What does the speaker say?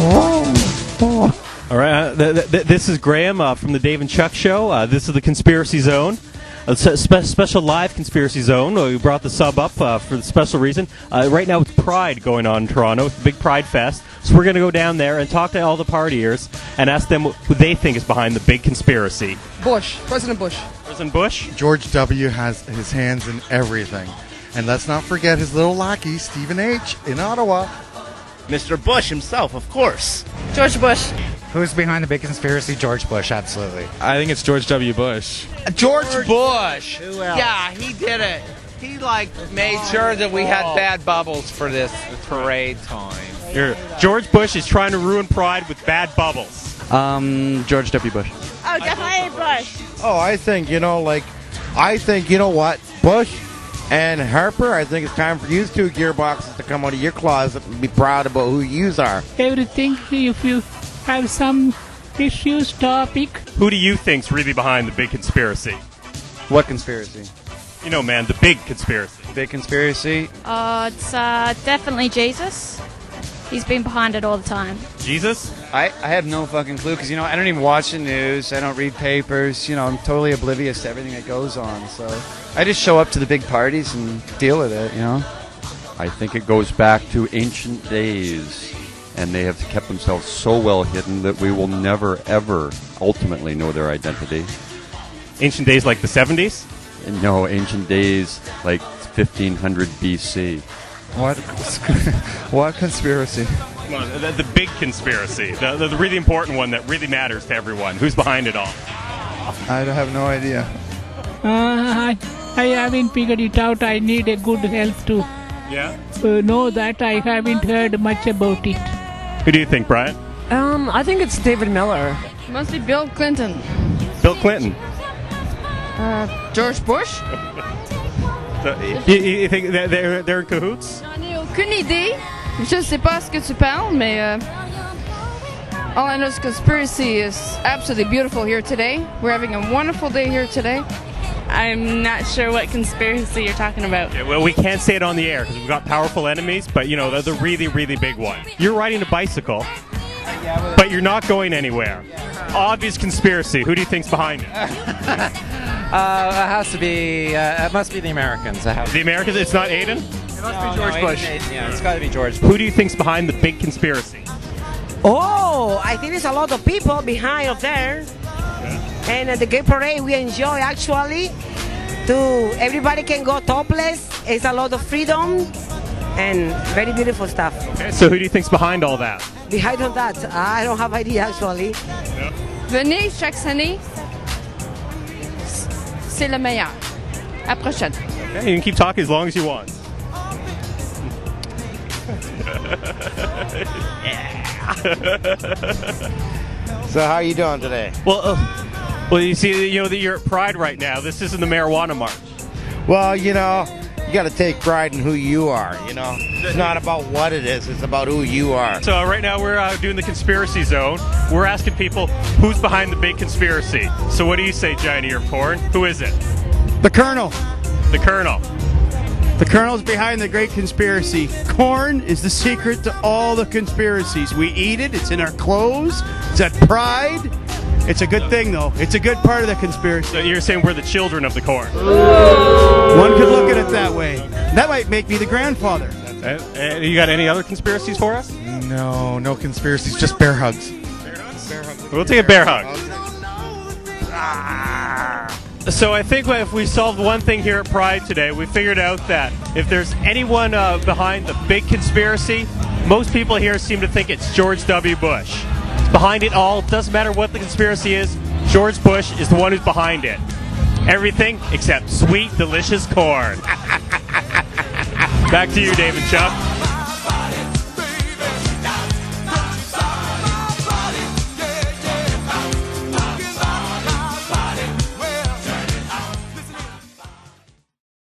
All right, this is Graham from the Dave and Chuck Show. This is the Conspiracy Zone. A special live Conspiracy Zone. We brought the sub up for the special reason. Right now it's Pride going on in Toronto. It's the big Pride Fest. So we're going to go down there and talk to all the partiers and ask them who they think is behind the big conspiracy. President Bush. President Bush? George W. has his hands in everything. And let's not forget his little lackey, Stephen H. in Ottawa. Mr. Bush himself, of course. George Bush. Who's behind the big conspiracy? George Bush, absolutely. I think it's George W. Bush. George Bush. Who else? Yeah, he did it. He made sure that we had bad bubbles for this parade time. George Bush is trying to ruin Pride with bad bubbles. George W. Bush. Oh, definitely Bush. Oh, I think, what? Bush and Harper, I think it's time for you two gearboxes to come out of your closet and be proud about who yous are. Everything, if you have some issues, topic. Who do you think's really behind the big conspiracy? What conspiracy? You know, man, the big conspiracy. Big conspiracy? It's definitely Jesus. He's been behind it all the time. Jesus? I have no fucking clue because, I don't even watch the news. I don't read papers. I'm totally oblivious to everything that goes on. So I just show up to the big parties and deal with it, I think it goes back to ancient days, and they have kept themselves so well hidden that we will never, ever ultimately know their identity. Ancient days like the 70s? No, ancient days like 1500 BC. What conspiracy? Well, the big conspiracy, the really important one that really matters to everyone. Who's behind it all? I have no idea. I haven't figured it out. I need a good help to know that. I haven't heard much about it. Who do you think, Brian? I think it's David Miller. Must be Bill Clinton. Bill Clinton. George Bush. So, you think they're in cahoots? J'en ai aucune idée. Je sais pas ce que tu parles, mais all I know is conspiracy is absolutely beautiful here today. We're having a wonderful day here today. I'm not sure what conspiracy you're talking about. Yeah, well, we can't say it on the air because we've got powerful enemies, but they're the really, really big one. You're riding a bicycle, but you're not going anywhere. Obvious conspiracy. Who do you think's behind it? It has to be, it must be the Americans. The Americans? It's not Aiden? It must be George Bush. Yeah, it's got to be George Bush. Who do you think's behind the big conspiracy? Oh, I think there's a lot of people behind up there. And the gay parade we enjoy actually. Everybody can go topless. It's a lot of freedom and very beautiful stuff. Okay, so who do you think's behind all that? Behind all that, I don't have idea actually. No. Venez chaque année. C'est le meilleur. À prochaine. Okay, you can keep talking as long as you want. So how are you doing today? Well, you see, that you're at Pride right now. This isn't the marijuana march. Well, you got to take pride in who you are, It's not about what it is, it's about who you are. So right now we're doing the Conspiracy Zone. We're asking people who's behind the big conspiracy. So what do you say, Johnny or Corn? Who is it? The Colonel. The Colonel. The Colonel's behind the great conspiracy. Corn is the secret to all the conspiracies. We eat it, it's in our clothes, it's at Pride. It's a good thing, though. It's a good part of the conspiracy. So you're saying we're the children of the corn? One could look at it that way. That might make me the grandfather. You got any other conspiracies for us? No conspiracies, just bear hugs. Bear hugs? We'll take a bear hug. So I think if we solved one thing here at Pride today, we figured out that if there's anyone behind the big conspiracy, most people here seem to think it's George W. Bush. Behind it all, doesn't matter what the conspiracy is, George Bush is the one who's behind it. Everything except sweet, delicious corn. Back to you, Dave and Chuck.